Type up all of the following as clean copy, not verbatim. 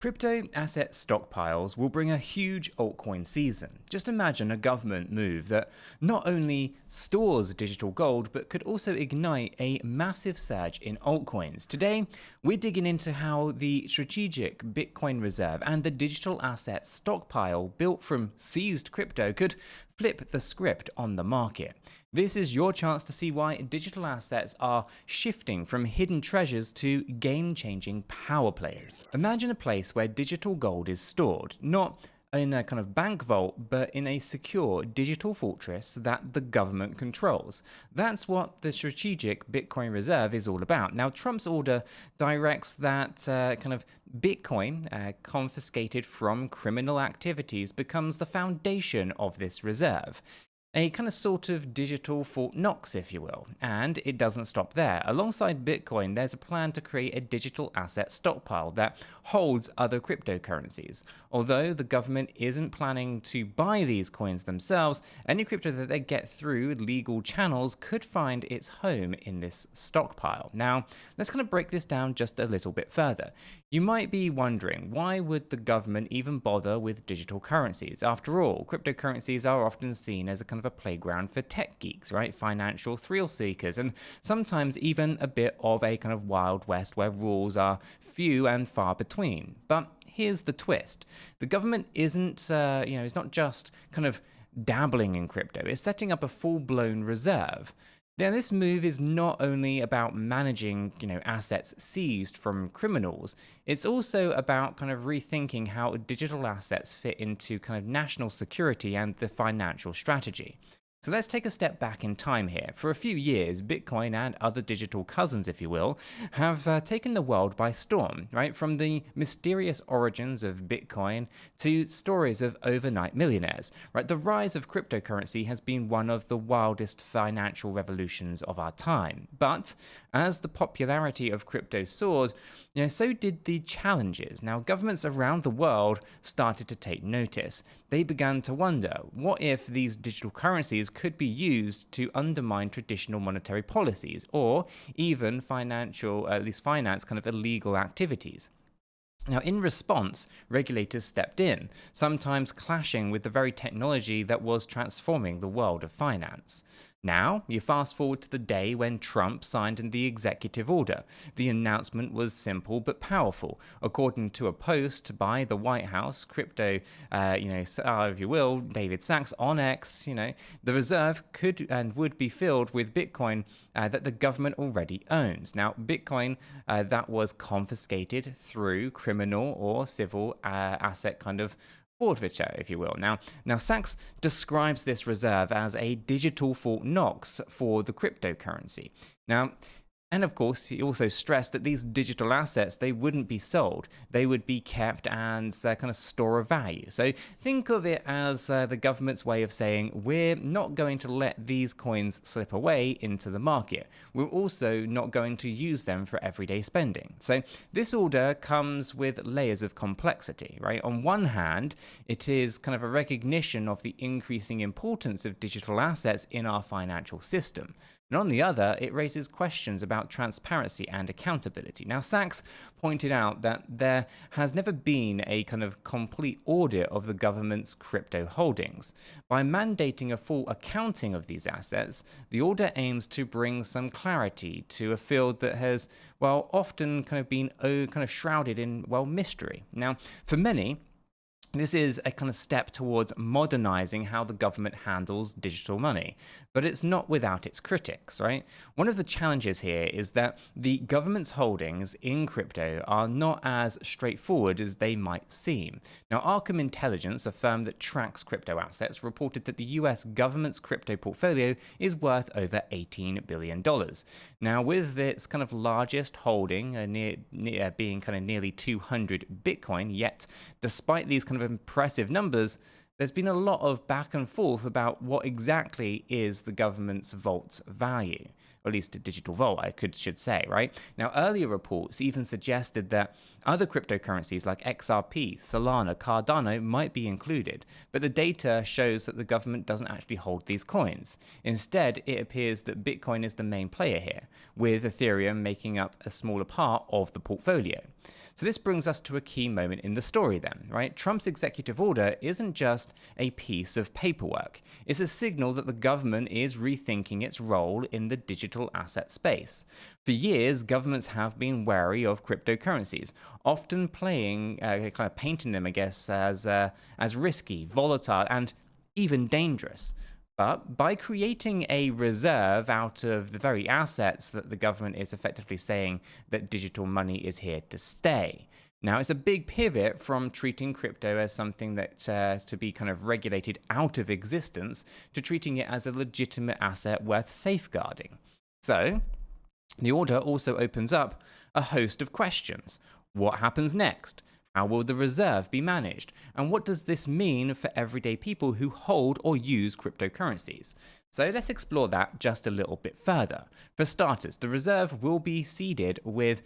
Crypto asset stockpiles will bring a huge altcoin season. Just imagine a government move that not only stores digital gold, but could also ignite a massive surge in altcoins. Today, we're digging into how the strategic Bitcoin reserve and the digital asset stockpile built from seized crypto could flip the script on the market. This is your chance to see why digital assets are shifting from hidden treasures to game-changing power players. Imagine a place where digital gold is stored, not in a kind of bank vault, but in a secure digital fortress that the government controls. That's what the strategic Bitcoin reserve is all about. Now, Trump's order directs that kind of Bitcoin confiscated from criminal activities becomes the foundation of this reserve. A kind of sort of digital Fort Knox, if you will. And it doesn't stop there. Alongside Bitcoin, there's a plan to create a digital asset stockpile that holds other cryptocurrencies. Although the government isn't planning to buy these coins themselves, any crypto that they get through legal channels could find its home in this stockpile. Now, let's kind of break this down just a little bit further. You might be wondering, why would the government even bother with digital currencies? After all, cryptocurrencies are often seen as a kind of a playground for tech geeks, right? Financial thrill seekers, and sometimes even a bit of a kind of Wild West where rules are few and far between. But here's the twist. The government isn't, it's not just kind of dabbling in crypto. It's setting up a full-blown reserve. Now, this move is not only about managing, assets seized from criminals, it's also about kind of rethinking how digital assets fit into kind of national security and the financial strategy. So let's take a step back in time here. For a few years, Bitcoin and other digital cousins, if you will, have taken the world by storm, right? From the mysterious origins of Bitcoin to stories of overnight millionaires, right? The rise of cryptocurrency has been one of the wildest financial revolutions of our time. But as the popularity of crypto soared, so did the challenges. Now, governments around the world started to take notice. They began to wonder, what if these digital currencies could be used to undermine traditional monetary policies, or even finance kind of illegal activities? Now, in response, regulators stepped in, sometimes clashing with the very technology that was transforming the world of finance. Now, you fast forward to the day when Trump signed the executive order. The announcement was simple but powerful. According to a post by the White House, crypto, if you will, 𝗕𝗘𝗪𝗔𝗥𝗘 on X, the reserve could and would be filled with Bitcoin that the government already owns. Now, Bitcoin that was confiscated through criminal or civil asset kind of 𝗕𝗘𝗪𝗔𝗥𝗘, if you will. Now Sachs describes this reserve as a digital Fort Knox for the cryptocurrency. And of course, he also stressed that these digital assets, they wouldn't be sold. They would be kept as a kind of store of value. So think of it as the government's way of saying, we're not going to let these coins slip away into the market. We're also not going to use them for everyday spending. So this order comes with layers of complexity, right? On one hand, it is kind of a recognition of the increasing importance of digital assets in our financial system. And on the other, it raises questions about transparency and accountability. Now, Sachs pointed out that there has never been a kind of complete audit of the government's crypto holdings. By mandating a full accounting of these assets, the order aims to bring some clarity to a field that has, often kind of been shrouded in, mystery. Now, for many, this is a kind of step towards modernizing how the government handles digital money, but it's not without its critics, right? One of the challenges here is that the government's holdings in crypto are not as straightforward as they might seem. Now, Arkham Intelligence, a firm that tracks crypto assets, reported that the US government's crypto portfolio is worth over $18 billion. Now, with its kind of largest holding being kind of nearly 200 Bitcoin, yet despite these kind of impressive numbers, there's been a lot of back and forth about what exactly is the government's vault's value. Or at least a digital vault, should say, right? Now, earlier reports even suggested that other cryptocurrencies like XRP, Solana, Cardano might be included, but the data shows that the government doesn't actually hold these coins. Instead, it appears that Bitcoin is the main player here, with Ethereum making up a smaller part of the portfolio. So this brings us to a key moment in the story then, right? Trump's executive order isn't just a piece of paperwork. It's a signal that the government is rethinking its role in the digital asset space. For years, governments have been wary of cryptocurrencies, often kind of painting them, I guess, as risky, volatile, and even dangerous. But by creating a reserve out of the very assets that the government is effectively saying that digital money is here to stay. Now, it's a big pivot from treating crypto as something that to be kind of regulated out of existence to treating it as a legitimate asset worth safeguarding. So, the order also opens up a host of questions. What happens next? How will the reserve be managed? And what does this mean for everyday people who hold or use cryptocurrencies? So let's explore that just a little bit further. For starters, the reserve will be seeded with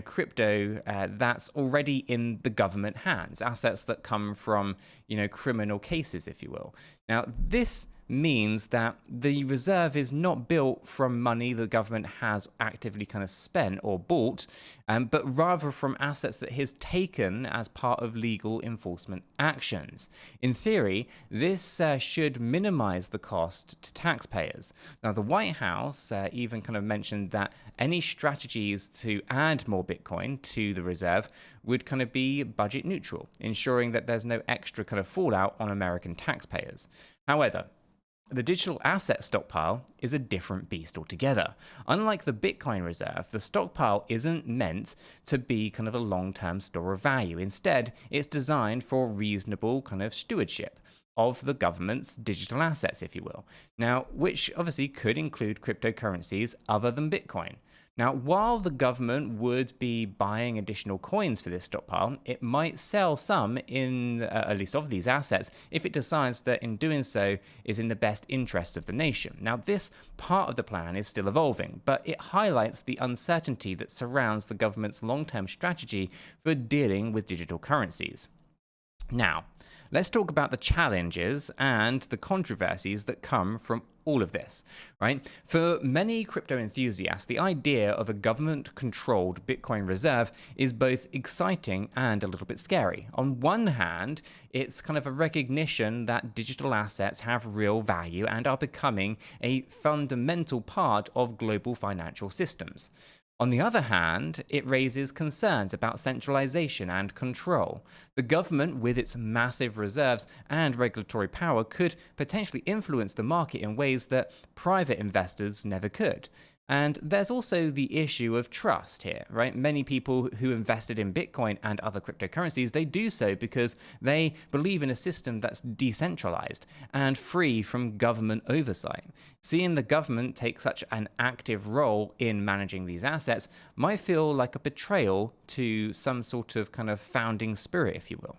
crypto that's already in the government hands, assets that come from criminal cases, if you will. Now, this means that the reserve is not built from money the government has actively kind of spent or bought, but rather from assets that is taken as part of legal enforcement actions. In theory, this should minimize the cost to taxpayers. Now, the White House even kind of mentioned that any strategies to add more Bitcoin to the reserve would kind of be budget neutral, ensuring that there's no extra kind of fallout on American taxpayers. However, the digital asset stockpile is a different beast altogether. Unlike the Bitcoin reserve, the stockpile isn't meant to be kind of a long-term store of value. Instead, it's designed for reasonable kind of stewardship of the government's digital assets, if you will. Now, which obviously could include cryptocurrencies other than Bitcoin. Now, while the government would be buying additional coins for this stockpile, it might sell some at least of these assets, if it decides that in doing so is in the best interest of the nation. Now, this part of the plan is still evolving, but it highlights the uncertainty that surrounds the government's long-term strategy for dealing with digital currencies. Now, let's talk about the challenges and the controversies that come from all of this, right? For many crypto enthusiasts, the idea of a government-controlled Bitcoin reserve is both exciting and a little bit scary. On one hand, it's kind of a recognition that digital assets have real value and are becoming a fundamental part of global financial systems. On the other hand, it raises concerns about centralization and control. The government, with its massive reserves and regulatory power, could potentially influence the market in ways that private investors never could. And there's also the issue of trust here, right? Many people who invested in Bitcoin and other cryptocurrencies, they do so because they believe in a system that's decentralized and free from government oversight. Seeing the government take such an active role in managing these assets might feel like a betrayal to some sort of kind of founding spirit, if you will.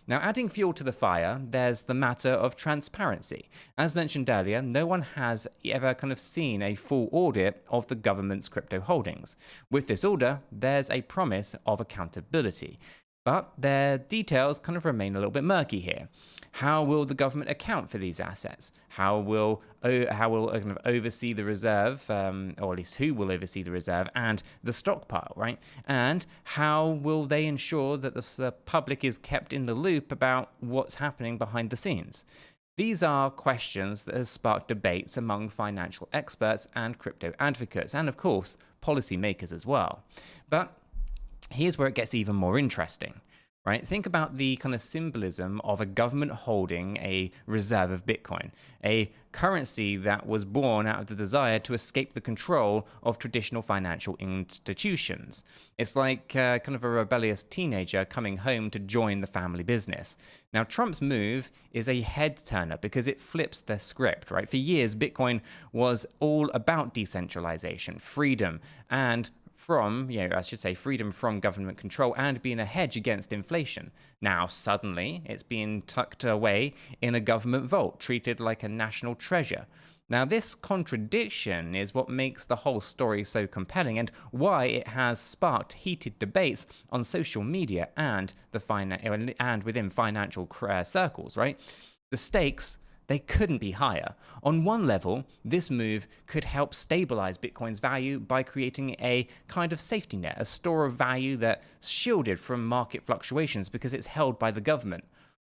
Now, adding fuel to the fire, there's the matter of transparency. As mentioned earlier, no one has ever kind of seen a full audit of the government's crypto holdings. With this order, there's a promise of accountability, but their details kind of remain a little bit murky here. How will the government account for these assets? How will kind of oversee the reserve, or at least who will oversee the reserve and the stockpile, right? And how will they ensure that the public is kept in the loop about what's happening behind the scenes? These are questions that have sparked debates among financial experts and crypto advocates, and of course, policymakers as well. But here's where it gets even more interesting. Right? Think about the kind of symbolism of a government holding a reserve of Bitcoin, a currency that was born out of the desire to escape the control of traditional financial institutions. It's like kind of a rebellious teenager coming home to join the family business. Now, Trump's move is a head-turner because it flips the script, right? For years, Bitcoin was all about decentralization, freedom, and freedom from government control and being a hedge against inflation. Now, suddenly, it's being tucked away in a government vault, treated like a national treasure. Now, this contradiction is what makes the whole story so compelling and why it has sparked heated debates on social media and within financial circles, right? The stakes they couldn't be higher. On one level, this move could help stabilize Bitcoin's value by creating a kind of safety net, a store of value that's shielded from market fluctuations because it's held by the government.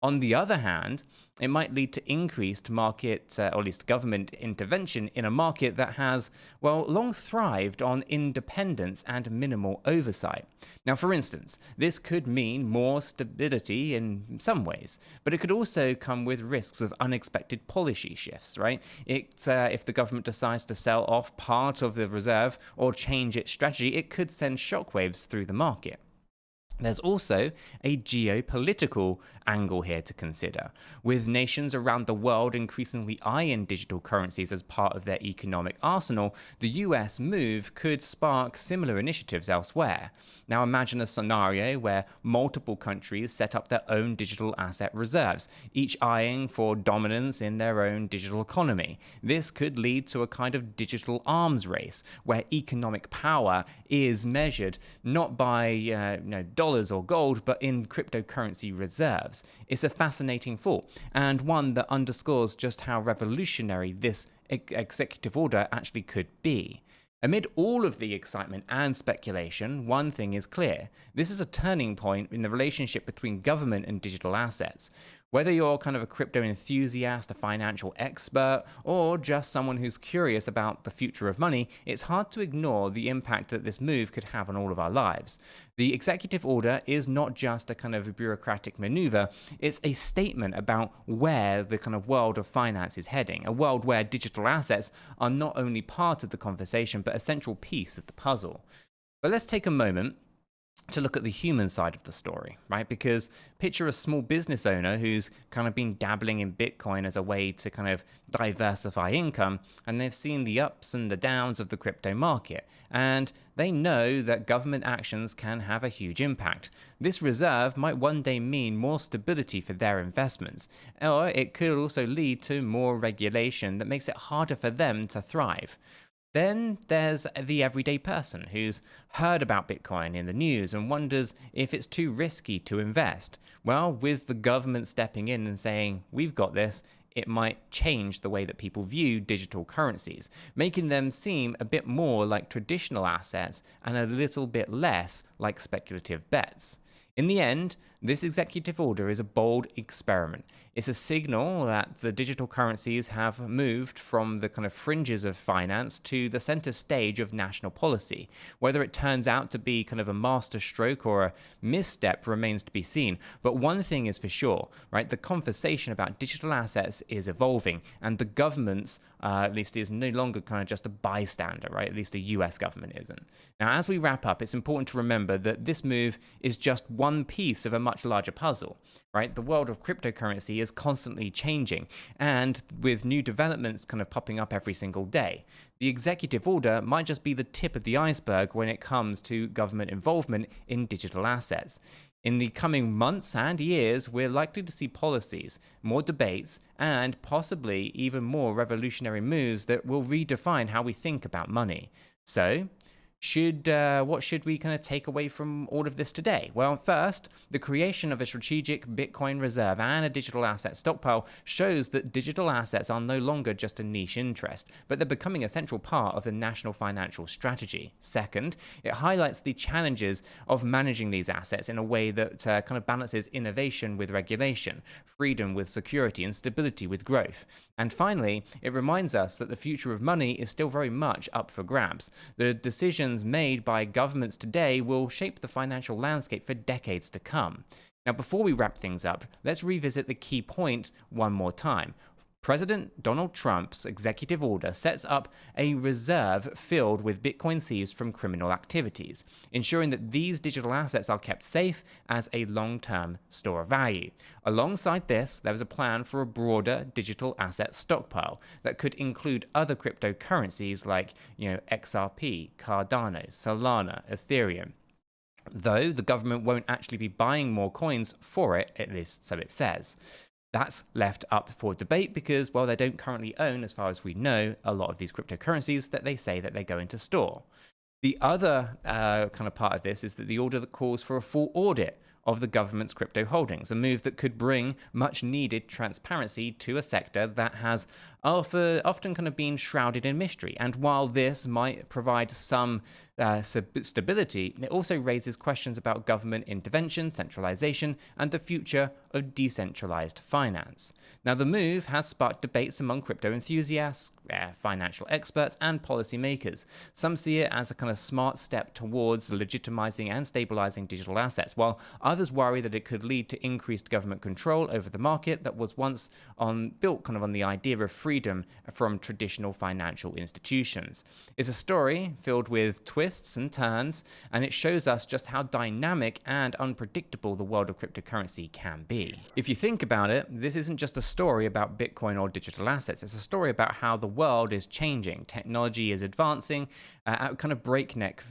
On the other hand, it might lead to increased market, or at least government intervention in a market that has, well, long thrived on independence and minimal oversight. Now, for instance, this could mean more stability in some ways, but it could also come with risks of unexpected policy shifts, right? If the government decides to sell off part of the reserve or change its strategy, it could send shockwaves through the market. There's also a geopolitical angle here to consider. With nations around the world increasingly eyeing digital currencies as part of their economic arsenal, the US move could spark similar initiatives elsewhere. Now imagine a scenario where multiple countries set up their own digital asset reserves, each eyeing for dominance in their own digital economy. This could lead to a kind of digital arms race, where economic power is measured not by dollars or gold, but in cryptocurrency reserves. It's a fascinating thought, and one that underscores just how revolutionary this executive order actually could be. Amid all of the excitement and speculation, one thing is clear. This is a turning point in the relationship between government and digital assets. Whether you're kind of a crypto enthusiast, a financial expert, or just someone who's curious about the future of money, it's hard to ignore the impact that this move could have on all of our lives. The executive order is not just a kind of bureaucratic maneuver, it's a statement about where the kind of world of finance is heading, a world where digital assets are not only part of the conversation, but a central piece of the puzzle. But let's take a moment to look at the human side of the story, right? Because picture a small business owner who's kind of been dabbling in Bitcoin as a way to kind of diversify income, and they've seen the ups and the downs of the crypto market, and they know that government actions can have a huge impact. This reserve might one day mean more stability for their investments, or it could also lead to more regulation that makes it harder for them to thrive. Then there's the everyday person who's heard about Bitcoin in the news and wonders if it's too risky to invest. Well, with the government stepping in and saying, we've got this, it might change the way that people view digital currencies, making them seem a bit more like traditional assets and a little bit less like speculative bets. In the end, this executive order is a bold experiment. It's a signal that the digital currencies have moved from the kind of fringes of finance to the center stage of national policy. Whether it turns out to be kind of a masterstroke or a misstep remains to be seen. But one thing is for sure, right? The conversation about digital assets is evolving, and the government's, at least, is no longer kind of just a bystander, right? At least the US government isn't. Now, as we wrap up, it's important to remember that this move is just one piece of a much larger puzzle, right? The world of cryptocurrency is constantly changing, and with new developments kind of popping up every single day. The executive order might just be the tip of the iceberg when it comes to government involvement in digital assets. In the coming months and years, we're likely to see policies, more debates, and possibly even more revolutionary moves that will redefine how we think about money. So, what should we kind of take away from all of this today? Well, first, the creation of a strategic Bitcoin reserve and a digital asset stockpile shows that digital assets are no longer just a niche interest, but they're becoming a central part of the national financial strategy. Second, it highlights the challenges of managing these assets in a way that kind of balances innovation with regulation, freedom with security, and stability with growth. And finally, it reminds us that the future of money is still very much up for grabs. The decisions made by governments today will shape the financial landscape for decades to come. Now, before we wrap things up, let's revisit the key point one more time. President Donald Trump's executive order sets up a reserve filled with Bitcoin thieves from criminal activities, ensuring that these digital assets are kept safe as a long-term store of value. Alongside this, there was a plan for a broader digital asset stockpile that could include other cryptocurrencies like, XRP, Cardano, Solana, Ethereum. Though the government won't actually be buying more coins for it, at least so it says. That's left up for debate because, well, they don't currently own, as far as we know, a lot of these cryptocurrencies that they say that they're going to store. The other kind of part of this is that the order that calls for a full audit of the government's crypto holdings, a move that could bring much needed transparency to a sector that has often kind of been shrouded in mystery. And while this might provide some stability, it also raises questions about government intervention, centralization, and the future of decentralized finance. Now, the move has sparked debates among crypto enthusiasts, financial experts, and policymakers. Some see it as a kind of smart step towards legitimizing and stabilizing digital assets, while others worry that it could lead to increased government control over the market that was once built kind of on the idea of freedom from traditional financial institutions. It's a story filled with twists and turns, and it shows us just how dynamic and unpredictable the world of cryptocurrency can be. If you think about it, this isn't just a story about Bitcoin or digital assets. It's a story about how the world is changing. Technology is advancing at a kind of breakneck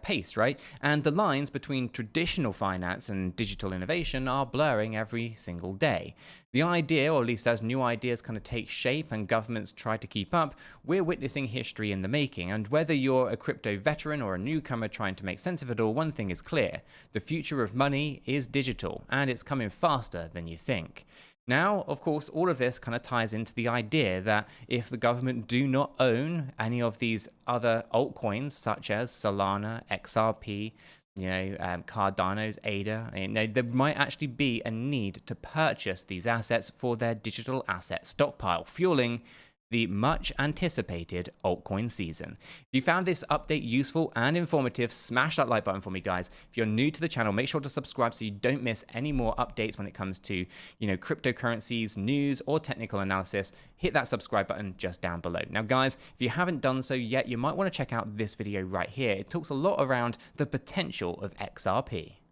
pace, right? And the lines between traditional finance and digital innovation are blurring every single day. The idea, or at least as new ideas kind of take shape and governments try to keep up, we're witnessing history in the making. And whether you're a crypto veteran or a newcomer trying to make sense of it all, one thing is clear: the future of money is digital, and it's coming faster than you think. Now, of course, all of this kind of ties into the idea that if the government do not own any of these other altcoins, such as Solana, XRP, Cardano's, ADA, there might actually be a need to purchase these assets for their digital asset stockpile, fueling the much anticipated altcoin season. If you found this update useful and informative, smash that like button for me, guys. If you're new to the channel, make sure to subscribe so you don't miss any more updates when it comes to, cryptocurrencies, news, or technical analysis. Hit that subscribe button just down below. Now, guys, if you haven't done so yet, you might want to check out this video right here. It talks a lot around the potential of XRP.